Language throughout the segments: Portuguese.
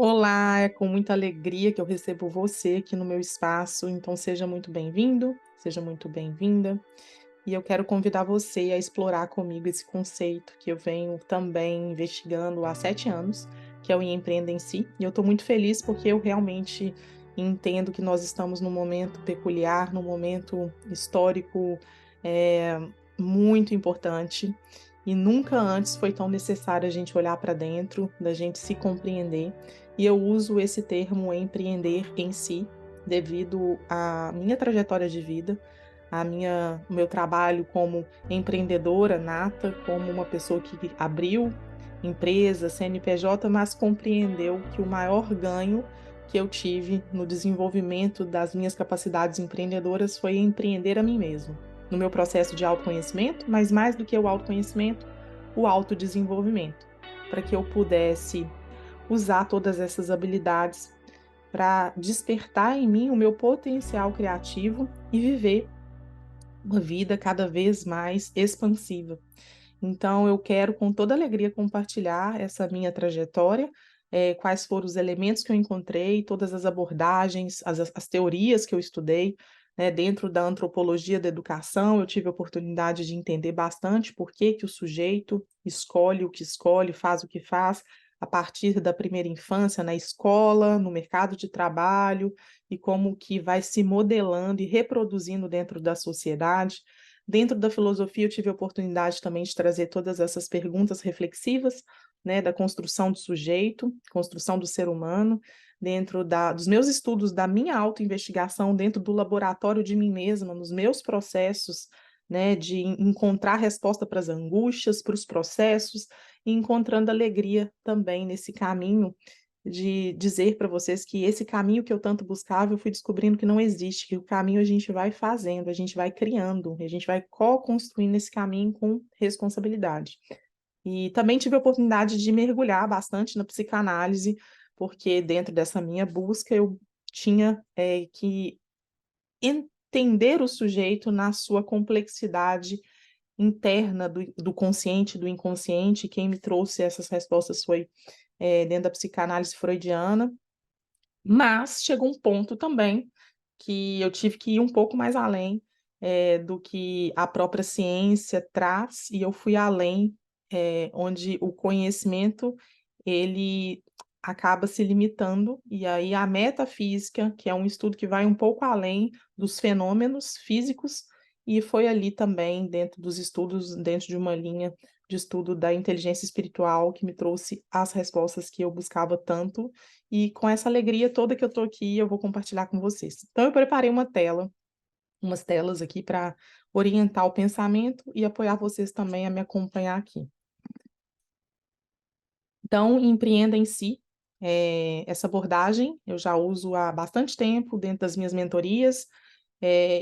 Olá, é com muita alegria que eu recebo você aqui no meu espaço, então seja muito bem-vindo, seja muito bem-vinda. E eu quero convidar você a explorar comigo esse conceito que eu venho também investigando há 7 anos, que é o Empreenda em Si. E eu estou muito feliz porque eu realmente entendo que nós estamos num momento peculiar, num momento histórico, eh, muito importante, e nunca antes foi tão necessário a gente olhar para dentro, da gente se compreender. E eu uso esse termo empreender em si, devido à minha trajetória de vida, o meu trabalho como empreendedora nata, como uma pessoa que abriu empresa, CNPJ, mas compreendeu que o maior ganho que eu tive no desenvolvimento das minhas capacidades empreendedoras foi empreender a mim mesmo, no meu processo de autoconhecimento, mas mais do que o autoconhecimento, o autodesenvolvimento, para que eu pudesse usar todas essas habilidades para despertar em mim o meu potencial criativo e viver uma vida cada vez mais expansiva. Então, eu quero com toda alegria compartilhar essa minha trajetória, quais foram os elementos que eu encontrei, todas as abordagens, as teorias que eu estudei, né, dentro da antropologia da educação. Eu tive a oportunidade de entender bastante por que que o sujeito escolhe o que escolhe, faz o que faz, a partir da primeira infância, na escola, no mercado de trabalho, e como que vai se modelando e reproduzindo dentro da sociedade. Dentro da filosofia, eu tive a oportunidade também de trazer todas essas perguntas reflexivas, né, da construção do sujeito, construção do ser humano, dentro dos meus estudos, da minha autoinvestigação, dentro do laboratório de mim mesma, nos meus processos, né, de encontrar resposta para as angústias, para os processos, e encontrando alegria também nesse caminho de dizer para vocês que esse caminho que eu tanto buscava, eu fui descobrindo que não existe, que o caminho a gente vai fazendo, a gente vai criando, a gente vai co-construindo esse caminho com responsabilidade. E também tive a oportunidade de mergulhar bastante na psicanálise, porque dentro dessa minha busca eu tinha, que entender o sujeito na sua complexidade interna do consciente, do inconsciente. Quem me trouxe essas respostas foi, dentro da psicanálise freudiana, mas chegou um ponto também que eu tive que ir um pouco mais além, do que a própria ciência traz, e eu fui além, onde o conhecimento ele acaba se limitando, e aí a metafísica, que é um estudo que vai um pouco além dos fenômenos físicos, e foi ali também dentro dos estudos, dentro de uma linha de estudo da inteligência espiritual, que me trouxe as respostas que eu buscava tanto, e com essa alegria toda que eu estou aqui, eu vou compartilhar com vocês. Então eu preparei umas telas aqui para orientar o pensamento e apoiar vocês também a me acompanhar aqui. Então, empreenda em si, essa abordagem eu já uso há bastante tempo dentro das minhas mentorias.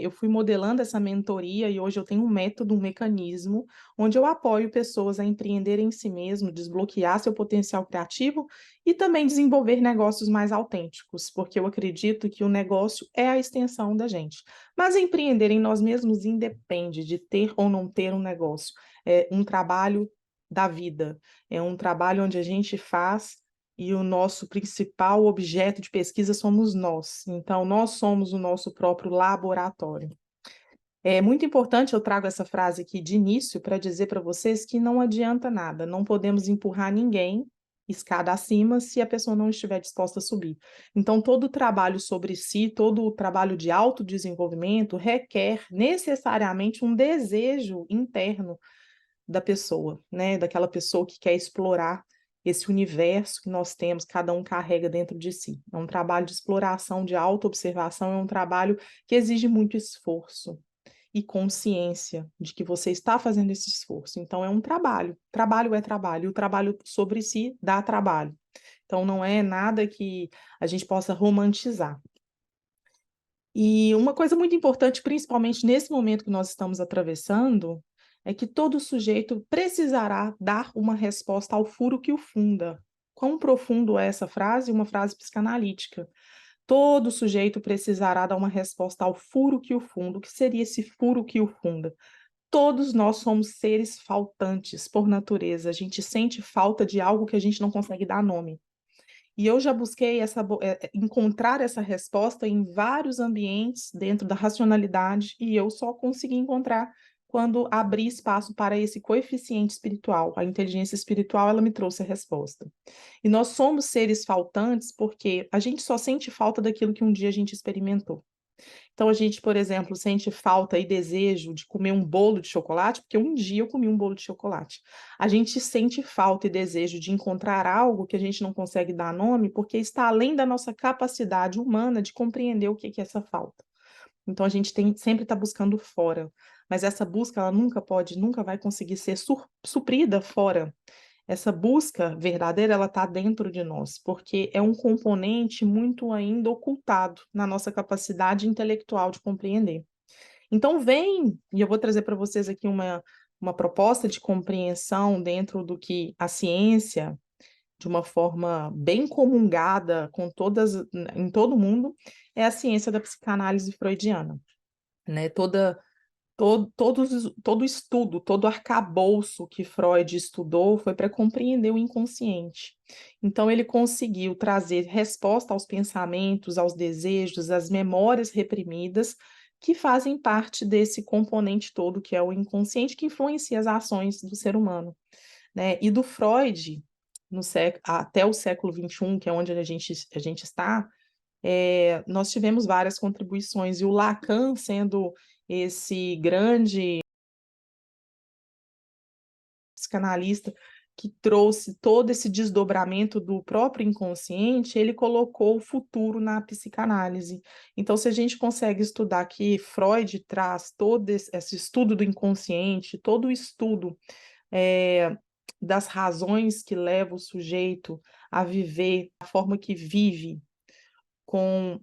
Eu fui modelando essa mentoria e hoje eu tenho um método, um mecanismo, onde eu apoio pessoas a empreenderem em si mesmo, desbloquear seu potencial criativo e também desenvolver negócios mais autênticos, porque eu acredito que o negócio é a extensão da gente. Mas empreender em nós mesmos independe de ter ou não ter um negócio. É um trabalho da vida, é um trabalho onde a gente faz e o nosso principal objeto de pesquisa somos nós. Então, nós somos o nosso próprio laboratório. É muito importante, eu trago essa frase aqui de início para dizer para vocês que não adianta nada, não podemos empurrar ninguém escada acima se a pessoa não estiver disposta a subir. Então, todo o trabalho sobre si, todo o trabalho de autodesenvolvimento requer necessariamente um desejo interno da pessoa, né, daquela pessoa que quer explorar esse universo que nós temos, cada um carrega dentro de si. É um trabalho de exploração, de autoobservação, é um trabalho que exige muito esforço e consciência de que você está fazendo esse esforço. Então é um trabalho é trabalho, e o trabalho sobre si dá trabalho. Então não é nada que a gente possa romantizar. E uma coisa muito importante, principalmente nesse momento que nós estamos atravessando, é que todo sujeito precisará dar uma resposta ao furo que o funda. Quão profundo é essa frase? Uma frase psicanalítica. Todo sujeito precisará dar uma resposta ao furo que o funda. O que seria esse furo que o funda? Todos nós somos seres faltantes por natureza. A gente sente falta de algo que a gente não consegue dar nome. E eu já busquei encontrar essa resposta em vários ambientes dentro da racionalidade, e eu só consegui encontrar quando abri espaço para esse coeficiente espiritual. A inteligência espiritual, ela me trouxe a resposta. E nós somos seres faltantes porque a gente só sente falta daquilo que um dia a gente experimentou. Então a gente, por exemplo, sente falta e desejo de comer um bolo de chocolate, porque um dia eu comi um bolo de chocolate. A gente sente falta e desejo de encontrar algo que a gente não consegue dar nome, porque está além da nossa capacidade humana de compreender o que é essa falta. Então a gente tem sempre está buscando fora, mas essa busca ela nunca vai conseguir ser suprida fora. Essa busca verdadeira, ela está dentro de nós, porque é um componente muito ainda ocultado na nossa capacidade intelectual de compreender. Então vem, e eu vou trazer para vocês aqui uma proposta de compreensão dentro do que a ciência, de uma forma bem comungada com todas em todo mundo, é a ciência da psicanálise freudiana, né? Todo estudo, todo arcabouço que Freud estudou foi para compreender o inconsciente. Então, ele conseguiu trazer resposta aos pensamentos, aos desejos, às memórias reprimidas, que fazem parte desse componente todo que é o inconsciente, que influencia as ações do ser humano, né? E do Freud, até o século XXI, que é onde a gente está, nós tivemos várias contribuições, e o Lacan, sendo esse grande psicanalista que trouxe todo esse desdobramento do próprio inconsciente, ele colocou o futuro na psicanálise. Então, se a gente consegue estudar que Freud traz todo esse estudo do inconsciente, todo o estudo das razões que levam o sujeito a viver a forma que vive, com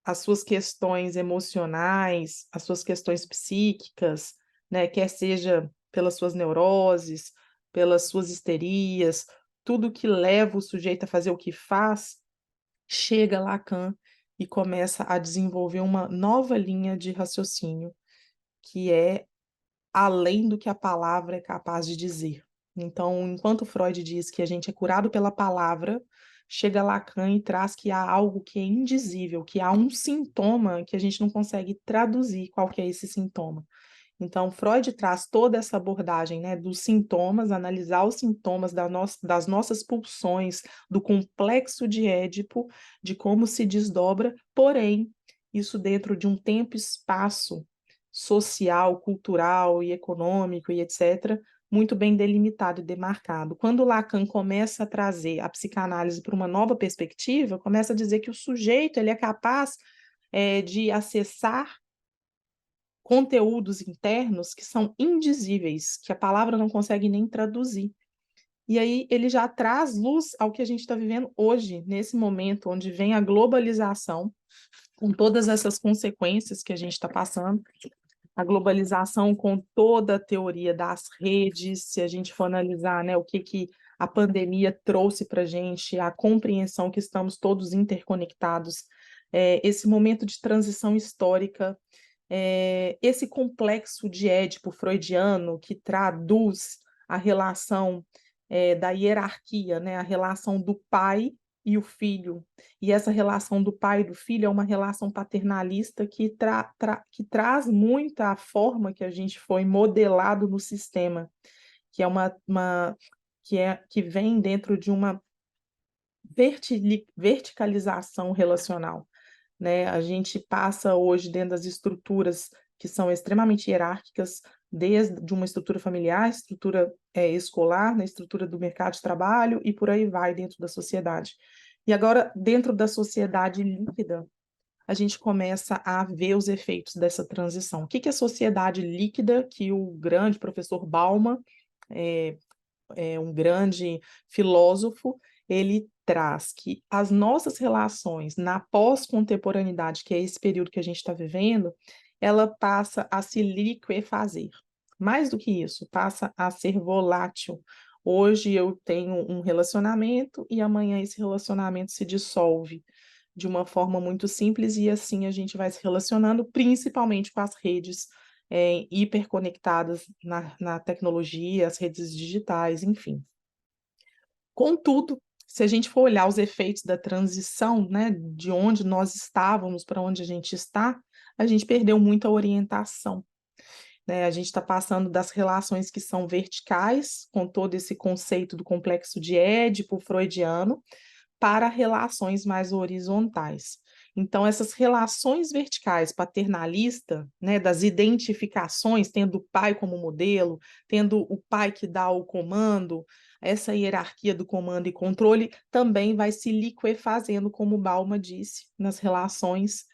as suas questões emocionais, as suas questões psíquicas, né, quer seja pelas suas neuroses, pelas suas histerias, tudo que leva o sujeito a fazer o que faz, chega Lacan e começa a desenvolver uma nova linha de raciocínio, que é além do que a palavra é capaz de dizer. Então, enquanto Freud diz que a gente é curado pela palavra, chega Lacan e traz que há algo que é indizível, que há um sintoma que a gente não consegue traduzir qual que é esse sintoma. Então, Freud traz toda essa abordagem, né, dos sintomas, analisar os sintomas das nossas pulsões, do complexo de Édipo, de como se desdobra, porém, isso dentro de um tempo e espaço social, cultural e econômico e etc., muito bem delimitado e demarcado. Quando Lacan começa a trazer a psicanálise para uma nova perspectiva, começa a dizer que o sujeito ele é capaz de acessar conteúdos internos que são indizíveis, que a palavra não consegue nem traduzir. E aí ele já traz luz ao que a gente está vivendo hoje, nesse momento onde vem a globalização, com todas essas consequências que a gente está passando, a globalização com toda a teoria das redes, se a gente for analisar, né, o que a pandemia trouxe para a gente, a compreensão que estamos todos interconectados, esse momento de transição histórica, esse complexo de Édipo freudiano que traduz a relação da hierarquia, né, a relação do pai e o filho. E essa relação do pai e do filho é uma relação paternalista que traz muito a forma que a gente foi modelado no sistema, que é que vem dentro de uma verticalização relacional, né? A gente passa hoje dentro das estruturas que são extremamente hierárquicas, desde de uma estrutura familiar, estrutura escolar, na estrutura do mercado de trabalho e por aí vai dentro da sociedade. E agora, dentro da sociedade líquida, a gente começa a ver os efeitos dessa transição. O que é a sociedade líquida que o grande professor Bauman, é, um grande filósofo, ele traz que as nossas relações na pós-contemporaneidade, que é esse período que a gente está vivendo, ela passa a se liquefazer. Mais do que isso, passa a ser volátil. Hoje eu tenho um relacionamento e amanhã esse relacionamento se dissolve de uma forma muito simples e assim a gente vai se relacionando, principalmente com as redes hiperconectadas na tecnologia, as redes digitais, enfim. Contudo, se a gente for olhar os efeitos da transição, né, de onde nós estávamos para onde a gente perdeu muita orientação, né? A gente está passando das relações que são verticais, com todo esse conceito do complexo de Édipo freudiano, para relações mais horizontais. Então, essas relações verticais paternalista, né, das identificações, tendo o pai como modelo, tendo o pai que dá o comando, essa hierarquia do comando e controle também vai se liquefazendo, como Bauman disse, nas relações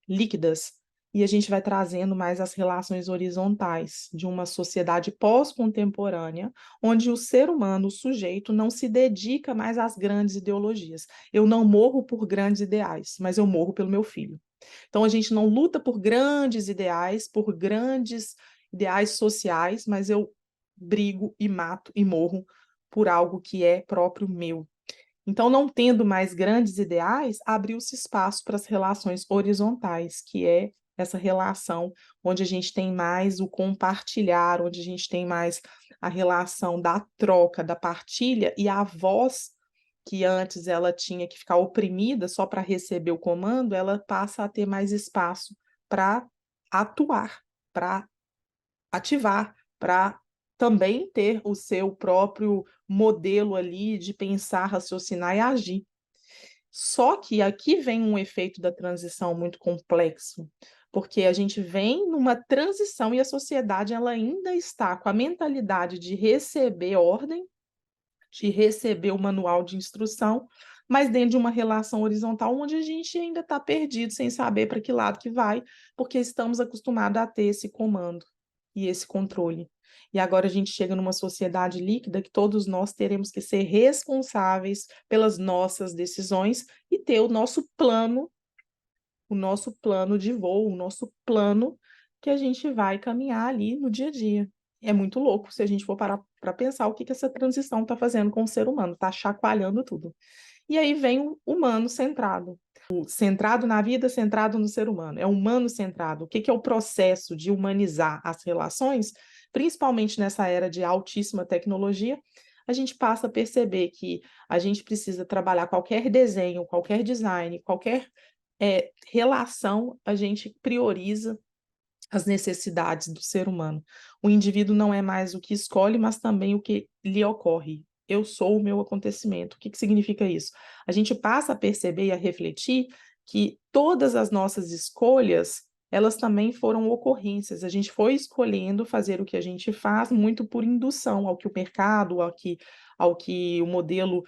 líquidas, e a gente vai trazendo mais as relações horizontais de uma sociedade pós-contemporânea, onde o ser humano, o sujeito, não se dedica mais às grandes ideologias. Eu não morro por grandes ideais, mas eu morro pelo meu filho. Então a gente não luta por grandes ideais, por grandes ideais sociais, mas eu brigo e mato e morro por algo que é próprio meu. Então, não tendo mais grandes ideais, abriu-se espaço para as relações horizontais, que é essa relação onde a gente tem mais o compartilhar, onde a gente tem mais a relação da troca, da partilha, e a voz, que antes ela tinha que ficar oprimida só para receber o comando, ela passa a ter mais espaço para atuar, para ativar, para também ter o seu próprio modelo ali de pensar, raciocinar e agir. Só que aqui vem um efeito da transição muito complexo, porque a gente vem numa transição e a sociedade ela ainda está com a mentalidade de receber ordem, de receber o manual de instrução, mas dentro de uma relação horizontal onde a gente ainda está perdido, sem saber para que lado que vai, porque estamos acostumados a ter esse comando e esse controle. E agora a gente chega numa sociedade líquida que todos nós teremos que ser responsáveis pelas nossas decisões e ter o nosso plano de voo, o nosso plano que a gente vai caminhar ali no dia a dia. É muito louco se a gente for parar para pensar o que que essa transição está fazendo com o ser humano, está chacoalhando tudo. E aí vem o humano centrado. O centrado na vida, centrado no ser humano. É humano centrado. O que que é o processo de humanizar as relações, principalmente nessa era de altíssima tecnologia, a gente passa a perceber que a gente precisa trabalhar qualquer desenho, qualquer design, qualquer relação, a gente prioriza as necessidades do ser humano. O indivíduo não é mais o que escolhe, mas também o que lhe ocorre. Eu sou o meu acontecimento. O que que significa isso? A gente passa a perceber e a refletir que todas as nossas escolhas, elas também foram ocorrências. A gente foi escolhendo fazer o que a gente faz muito por indução ao que o mercado, ao que o modelo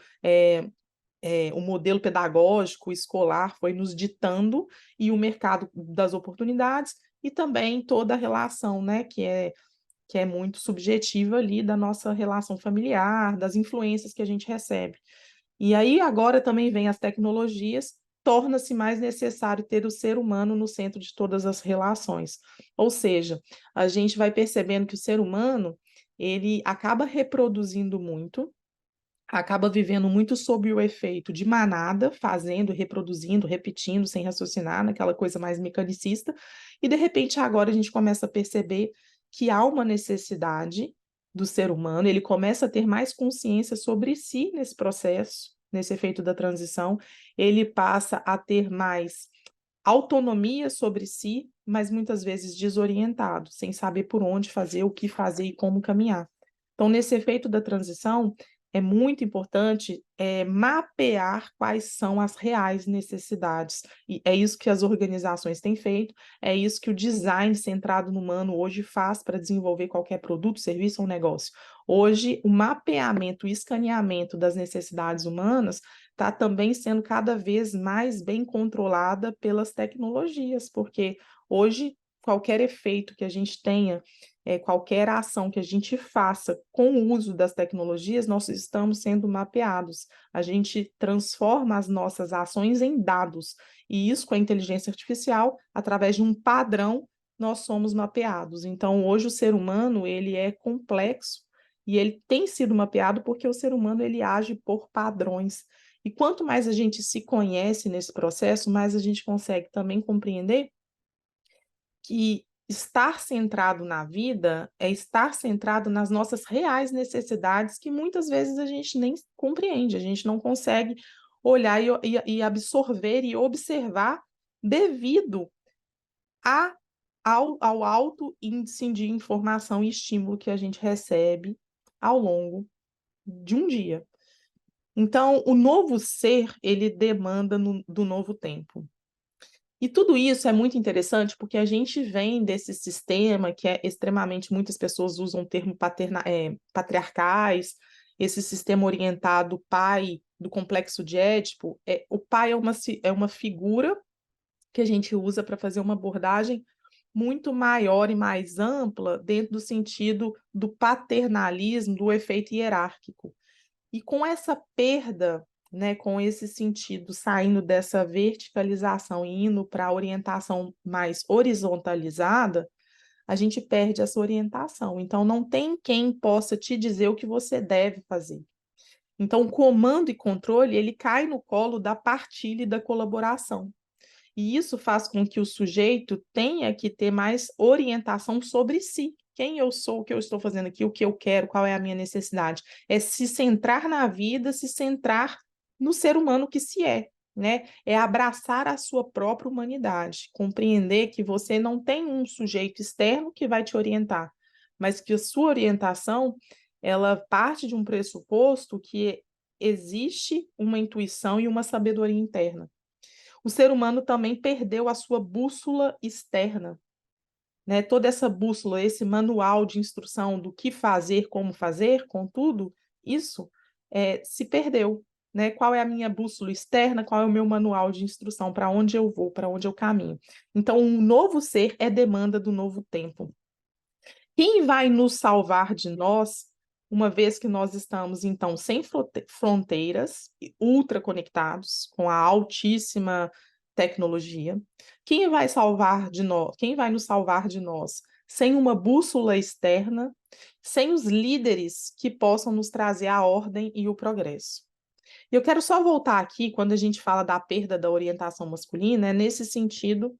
pedagógico escolar foi nos ditando e o mercado das oportunidades e também toda a relação, né, que é muito subjetiva ali da nossa relação familiar, das influências que a gente recebe. E aí agora também vem as tecnologias, torna-se mais necessário ter o ser humano no centro de todas as relações. Ou seja, a gente vai percebendo que o ser humano, ele acaba reproduzindo muito, acaba vivendo muito sob o efeito de manada, fazendo, reproduzindo, repetindo, sem raciocinar, naquela coisa mais mecanicista, e de repente agora a gente começa a perceber que há uma necessidade do ser humano, ele começa a ter mais consciência sobre si nesse processo, nesse efeito da transição, ele passa a ter mais autonomia sobre si, mas muitas vezes desorientado, sem saber por onde fazer, o que fazer e como caminhar. Então, nesse efeito da transição, é muito importante mapear quais são as reais necessidades. E é isso que as organizações têm feito, é isso que o design centrado no humano hoje faz para desenvolver qualquer produto, serviço ou negócio. Hoje, o mapeamento, o escaneamento das necessidades humanas está também sendo cada vez mais bem controlada pelas tecnologias, porque hoje qualquer efeito que a gente tenha, qualquer ação que a gente faça com o uso das tecnologias, nós estamos sendo mapeados. A gente transforma as nossas ações em dados, e isso com a inteligência artificial, através de um padrão, nós somos mapeados. Então, hoje o ser humano, ele é complexo, e ele tem sido mapeado porque o ser humano, ele age por padrões. E quanto mais a gente se conhece nesse processo, mais a gente consegue também compreender que estar centrado na vida é estar centrado nas nossas reais necessidades que muitas vezes a gente nem compreende, a gente não consegue olhar e absorver e observar devido a ao alto índice de informação e estímulo que a gente recebe ao longo de um dia. Então, o novo ser, ele demanda do novo tempo. E tudo isso é muito interessante, porque a gente vem desse sistema que é extremamente muitas pessoas usam o termo patriarcais, esse sistema orientado pai do complexo de Édipo. O pai é uma figura que a gente usa para fazer uma abordagem muito maior e mais ampla dentro do sentido do paternalismo, do efeito hierárquico. E com essa perda, né, com esse sentido, saindo dessa verticalização e indo para a orientação mais horizontalizada, a gente perde essa orientação. Então, não tem quem possa te dizer o que você deve fazer. Então, o comando e controle, ele cai no colo da partilha e da colaboração. E isso faz com que o sujeito tenha que ter mais orientação sobre si. Quem eu sou, o que eu estou fazendo aqui, o que eu quero, qual é a minha necessidade. É se centrar na vida, se centrar no ser humano que se é, né? É abraçar a sua própria humanidade, compreender que você não tem um sujeito externo que vai te orientar, mas que a sua orientação, ela parte de um pressuposto que existe uma intuição e uma sabedoria interna. O ser humano também perdeu a sua bússola externa, né? Toda essa bússola, esse manual de instrução do que fazer, como fazer, contudo, isso se perdeu, né? Qual é a minha bússola externa? Qual é o meu manual de instrução? Para onde eu vou? Para onde eu caminho? Então, um novo ser é demanda do novo tempo. Quem vai nos salvar de nós, uma vez que nós estamos, então, sem fronteiras, ultra conectados, com a altíssima tecnologia? Quem vai salvar de nós? Quem vai nos salvar de nós? Sem uma bússola externa, sem os líderes que possam nos trazer a ordem e o progresso. Eu quero só voltar aqui, quando a gente fala da perda da orientação masculina, é nesse sentido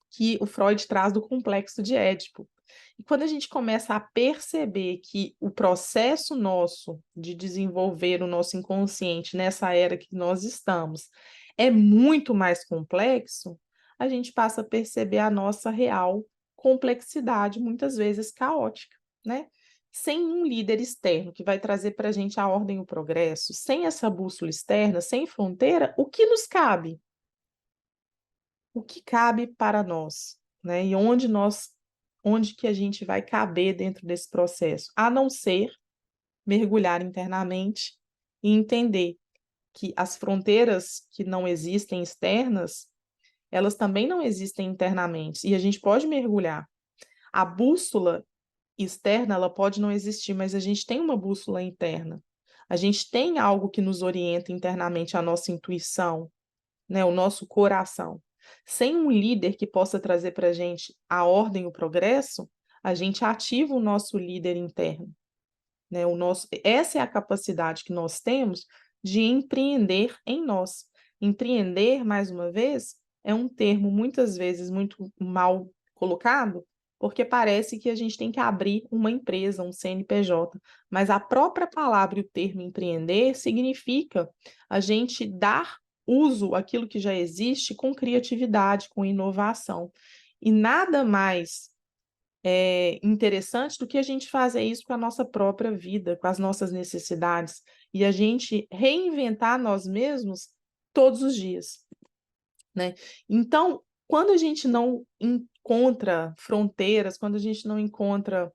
que o Freud traz do complexo de Édipo. E quando a gente começa a perceber que o processo nosso de desenvolver o nosso inconsciente nessa era que nós estamos é muito mais complexo, a gente passa a perceber a nossa real complexidade, muitas vezes caótica, né? Sem um líder externo que vai trazer para a gente a ordem e o progresso, sem essa bússola externa, sem fronteira, o que nos cabe? O que cabe para nós, né? E onde que a gente vai caber dentro desse processo, a não ser mergulhar internamente e entender que as fronteiras que não existem externas, elas também não existem internamente, e a gente pode mergulhar. A bússola externa, ela pode não existir, mas a gente tem uma bússola interna. A gente tem algo que nos orienta internamente, a nossa intuição, né, o nosso coração. Sem um líder que possa trazer para a gente a ordem e o progresso, a gente ativa o nosso líder interno. Né? Essa é a capacidade que nós temos de empreender em nós. Empreender, mais uma vez, é um termo muitas vezes muito mal colocado, porque parece que a gente tem que abrir uma empresa, um CNPJ, mas a própria palavra e o termo empreender significa a gente dar uso àquilo que já existe com criatividade, com inovação. E nada mais interessante do que a gente fazer isso com a nossa própria vida, com as nossas necessidades, e a gente reinventar nós mesmos todos os dias, né? Então, quando a gente não encontra fronteiras, quando a gente não encontra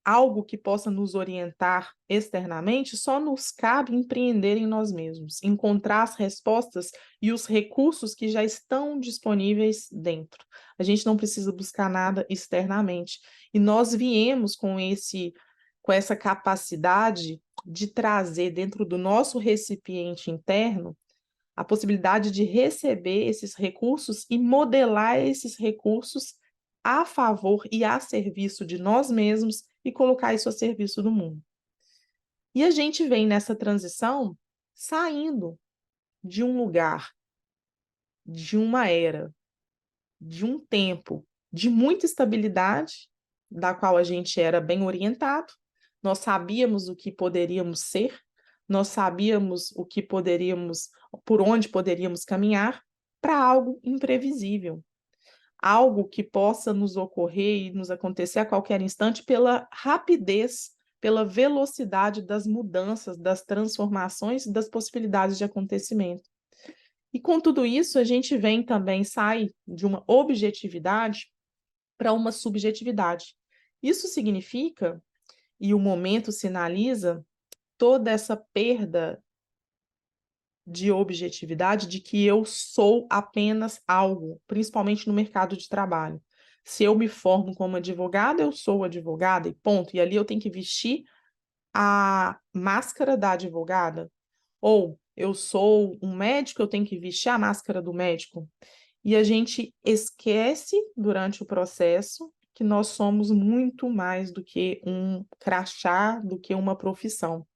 algo que possa nos orientar externamente, só nos cabe empreender em nós mesmos, encontrar as respostas e os recursos que já estão disponíveis dentro. A gente não precisa buscar nada externamente. E nós viemos com essa capacidade de trazer dentro do nosso recipiente interno a possibilidade de receber esses recursos e modelar esses recursos a favor e a serviço de nós mesmos e colocar isso a serviço do mundo. E a gente vem nessa transição saindo de um lugar, de uma era, de um tempo de muita estabilidade, da qual a gente era bem orientado, nós sabíamos o que poderíamos ser, nós sabíamos o que poderíamos, por onde poderíamos caminhar, para algo imprevisível, algo que possa nos ocorrer e nos acontecer a qualquer instante pela rapidez, pela velocidade das mudanças, das transformações e das possibilidades de acontecimento. E com tudo isso, a gente vem também, sai de uma objetividade para uma subjetividade. Isso significa, e o momento sinaliza, toda essa perda de objetividade de que eu sou apenas algo, principalmente no mercado de trabalho. Se eu me formo como advogada, eu sou advogada e ponto. E ali eu tenho que vestir a máscara da advogada. Ou eu sou um médico, eu tenho que vestir a máscara do médico. E a gente esquece durante o processo que nós somos muito mais do que um crachá, do que uma profissão.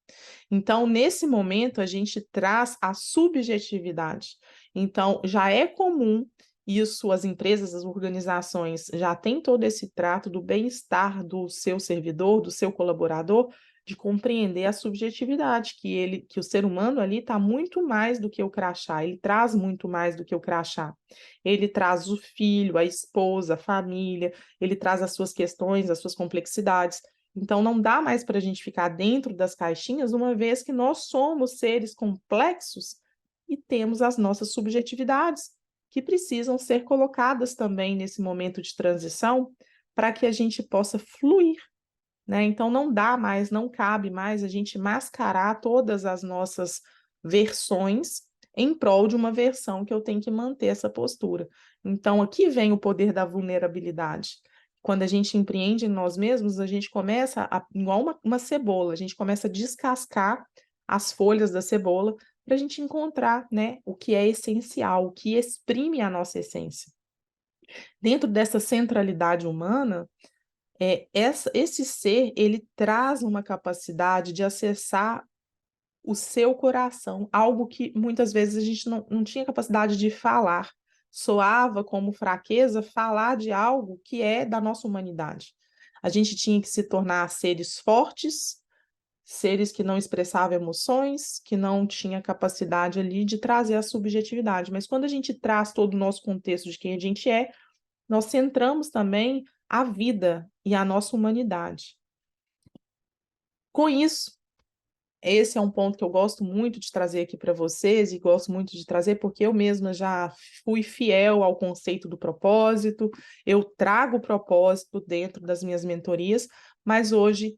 Então, nesse momento, a gente traz a subjetividade. Então, já é comum isso, as empresas, as organizações já têm todo esse trato do bem-estar do seu servidor, do seu colaborador, de compreender a subjetividade, que o ser humano ali está muito mais do que o crachá, ele traz muito mais do que o crachá. Ele traz o filho, a esposa, a família, ele traz as suas questões, as suas complexidades. Então, não dá mais para a gente ficar dentro das caixinhas, uma vez que nós somos seres complexos e temos as nossas subjetividades, que precisam ser colocadas também nesse momento de transição, para que a gente possa fluir, né? Então, não dá mais, não cabe mais a gente mascarar todas as nossas versões em prol de uma versão que eu tenho que manter essa postura. Então, aqui vem o poder da vulnerabilidade. Quando a gente empreende em nós mesmos, a gente começa, igual uma cebola, a gente começa a descascar as folhas da cebola para a gente encontrar, né, o que é essencial, o que exprime a nossa essência. Dentro dessa centralidade humana, esse ser, ele traz uma capacidade de acessar o seu coração, algo que muitas vezes a gente não tinha capacidade de falar. Soava como fraqueza falar de algo que é da nossa humanidade. A gente tinha que se tornar seres fortes, seres que não expressavam emoções, que não tinha capacidade ali de trazer a subjetividade. Mas quando a gente traz todo o nosso contexto de quem a gente é, nós centramos também a vida e a nossa humanidade. Com isso, esse é um ponto que eu gosto muito de trazer aqui para vocês e gosto muito de trazer porque eu mesma já fui fiel ao conceito do propósito, eu trago o propósito dentro das minhas mentorias, mas hoje,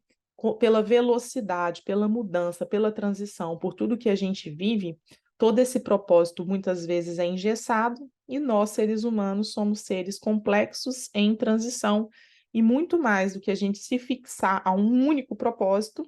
pela velocidade, pela mudança, pela transição, por tudo que a gente vive, todo esse propósito muitas vezes é engessado e nós, seres humanos, somos seres complexos em transição e muito mais do que a gente se fixar a um único propósito,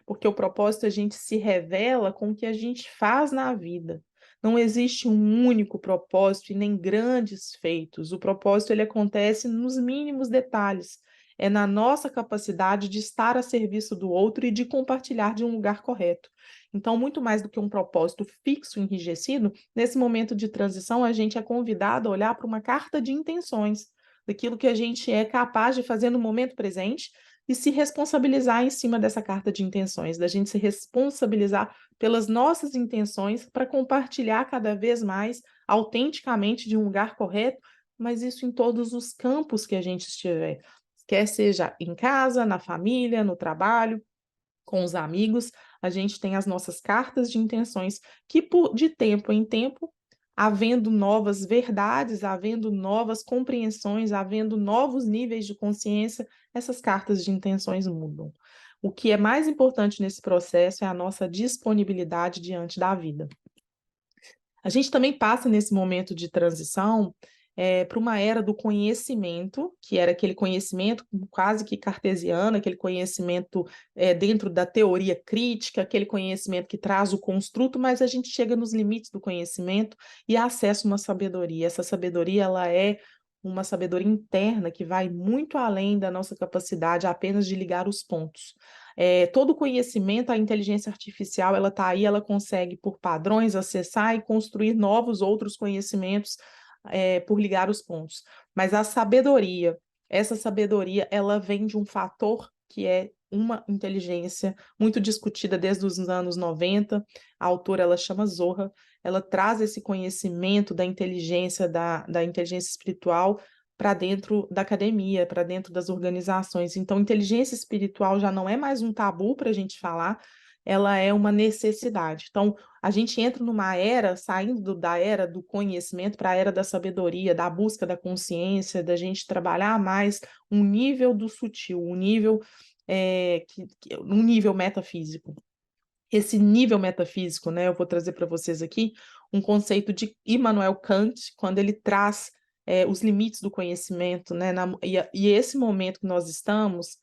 porque o propósito a gente se revela com o que a gente faz na vida. Não existe um único propósito e nem grandes feitos. O propósito ele acontece nos mínimos detalhes. É na nossa capacidade de estar a serviço do outro e de compartilhar de um lugar correto. Então, muito mais do que um propósito fixo, enrijecido, nesse momento de transição, a gente é convidado a olhar para uma carta de intenções, daquilo que a gente é capaz de fazer no momento presente e se responsabilizar em cima dessa carta de intenções, da gente se responsabilizar pelas nossas intenções para compartilhar cada vez mais autenticamente de um lugar correto, mas isso em todos os campos que a gente estiver, quer seja em casa, na família, no trabalho, com os amigos, a gente tem as nossas cartas de intenções que de tempo em tempo, havendo novas verdades, havendo novas compreensões, havendo novos níveis de consciência, essas cartas de intenções mudam. O que é mais importante nesse processo é a nossa disponibilidade diante da vida. A gente também passa nesse momento de transição para uma era do conhecimento, que era aquele conhecimento quase que cartesiano, aquele conhecimento dentro da teoria crítica, aquele conhecimento que traz o construto, mas a gente chega nos limites do conhecimento e acessa uma sabedoria. Essa sabedoria ela é uma sabedoria interna que vai muito além da nossa capacidade apenas de ligar os pontos. Todo conhecimento, a inteligência artificial, ela está aí, ela consegue, por padrões, acessar e construir novos outros conhecimentos por ligar os pontos. Mas a sabedoria, essa sabedoria, ela vem de um fator que é uma inteligência muito discutida desde os anos 90. A autora, ela chama Zohar, ela traz esse conhecimento da inteligência, da inteligência espiritual para dentro da academia, para dentro das organizações. Então, inteligência espiritual já não é mais um tabu para a gente falar, ela é uma necessidade. Então, a gente entra numa era, saindo da era do conhecimento para a era da sabedoria, da busca da consciência, da gente trabalhar mais um nível do sutil, um nível, um nível metafísico. Esse nível metafísico, né, eu vou trazer para vocês aqui um conceito de Immanuel Kant, quando ele traz os limites do conhecimento, né, e esse momento que nós estamos,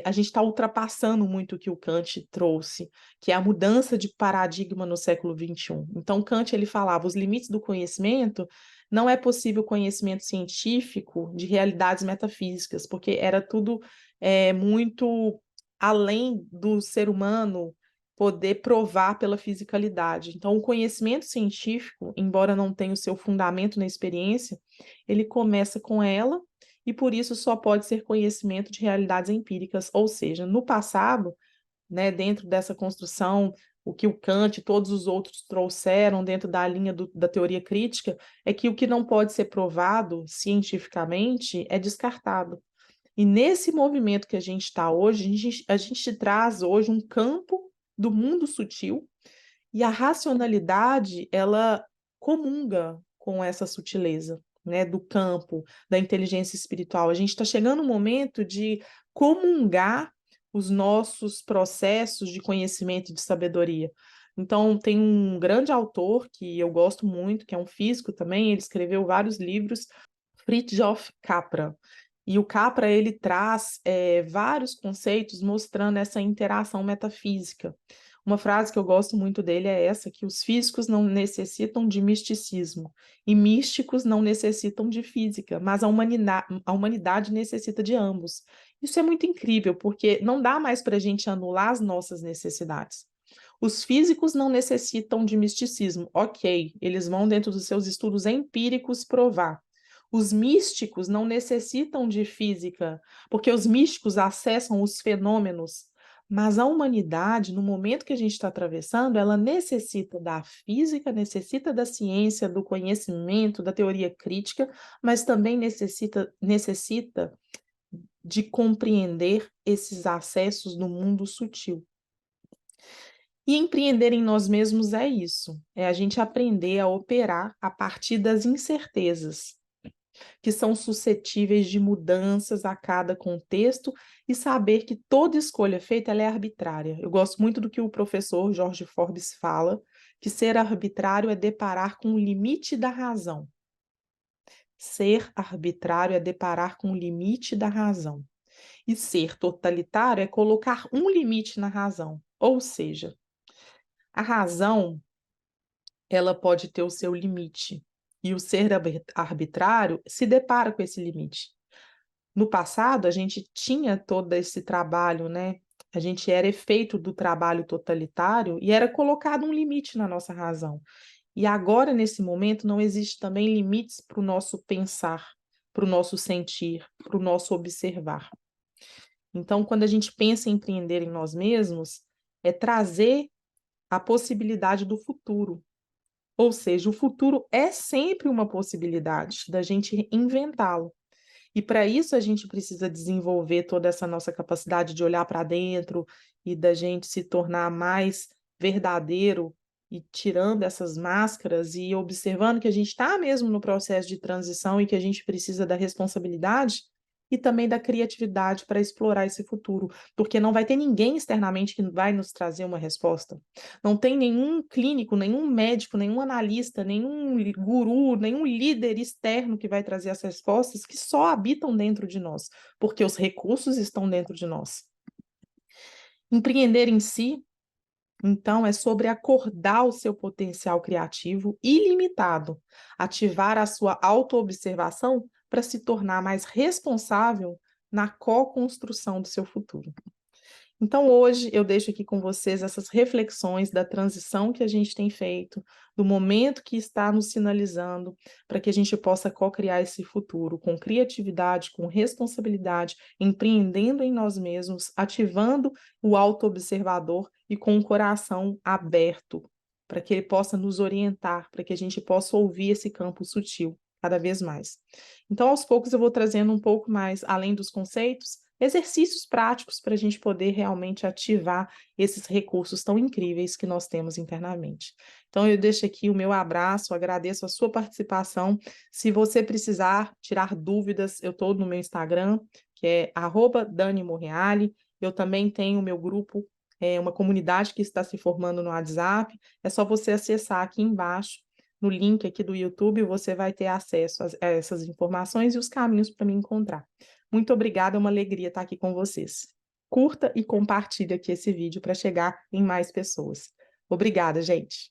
a gente está ultrapassando muito o que o Kant trouxe, que é a mudança de paradigma no século XXI. Então, Kant, ele falava, os limites do conhecimento, não é possível conhecimento científico de realidades metafísicas, porque era tudo muito além do ser humano poder provar pela fisicalidade. Então, o conhecimento científico, embora não tenha o seu fundamento na experiência, ele começa com ela e por isso só pode ser conhecimento de realidades empíricas, ou seja, no passado, né, dentro dessa construção, o que o Kant e todos os outros trouxeram dentro da linha da teoria crítica é que o que não pode ser provado cientificamente é descartado. E nesse movimento que a gente está hoje, a gente traz hoje um campo do mundo sutil e a racionalidade, ela comunga com essa sutileza, né, do campo, da inteligência espiritual. A gente está chegando no momento de comungar os nossos processos de conhecimento e de sabedoria. Então, tem um grande autor que eu gosto muito, que é um físico também, ele escreveu vários livros, Fritjof Capra. E o Capra, ele traz vários conceitos mostrando essa interação metafísica. Uma frase que eu gosto muito dele é essa, que os físicos não necessitam de misticismo e místicos não necessitam de física, mas a humanidade necessita de ambos. Isso é muito incrível, porque não dá mais para a gente anular as nossas necessidades. Os físicos não necessitam de misticismo, ok, eles vão dentro dos seus estudos empíricos provar. Os místicos não necessitam de física, porque os místicos acessam os fenômenos, mas a humanidade, no momento que a gente está atravessando, ela necessita da física, necessita da ciência, do conhecimento, da teoria crítica, mas também necessita de compreender esses acessos no mundo sutil. E empreender em nós mesmos é isso, é a gente aprender a operar a partir das incertezas, que são suscetíveis de mudanças a cada contexto e saber que toda escolha feita ela é arbitrária. Eu gosto muito do que o professor Jorge Forbes fala, que ser arbitrário é deparar com o limite da razão. Ser arbitrário é deparar com o limite da razão. E ser totalitário é colocar um limite na razão. Ou seja, a razão, ela pode ter o seu limite. E o ser arbitrário se depara com esse limite. No passado, a gente tinha todo esse trabalho, né? A gente era efeito do trabalho totalitário e era colocado um limite na nossa razão. E agora, nesse momento, não existe também limites para o nosso pensar, para o nosso sentir, para o nosso observar. Então, quando a gente pensa em empreender em nós mesmos, é trazer a possibilidade do futuro. Ou seja, o futuro é sempre uma possibilidade da gente inventá-lo. E para isso a gente precisa desenvolver toda essa nossa capacidade de olhar para dentro e da gente se tornar mais verdadeiro e tirando essas máscaras e observando que a gente está mesmo no processo de transição e que a gente precisa da responsabilidade e também da criatividade para explorar esse futuro, porque não vai ter ninguém externamente que vai nos trazer uma resposta. Não tem nenhum clínico, nenhum médico, nenhum analista, nenhum guru, nenhum líder externo que vai trazer as respostas que só habitam dentro de nós, porque os recursos estão dentro de nós. Empreender em si, então, é sobre acordar o seu potencial criativo ilimitado, ativar a sua autoobservação para se tornar mais responsável na co-construção do seu futuro. Então hoje eu deixo aqui com vocês essas reflexões da transição que a gente tem feito, do momento que está nos sinalizando, para que a gente possa co-criar esse futuro com criatividade, com responsabilidade, empreendendo em nós mesmos, ativando o autoobservador e com o coração aberto, para que ele possa nos orientar, para que a gente possa ouvir esse campo sutil cada vez mais. Então, aos poucos, eu vou trazendo um pouco mais, além dos conceitos, exercícios práticos para a gente poder realmente ativar esses recursos tão incríveis que nós temos internamente. Então, eu deixo aqui o meu abraço, agradeço a sua participação. Se você precisar tirar dúvidas, eu estou no meu Instagram, que é @DaniMorreale. Eu também tenho o meu grupo, uma comunidade que está se formando no WhatsApp. É só você acessar aqui embaixo, no link aqui do YouTube, você vai ter acesso a essas informações e os caminhos para me encontrar. Muito obrigada, é uma alegria estar aqui com vocês. Curta e compartilhe aqui esse vídeo para chegar em mais pessoas. Obrigada, gente.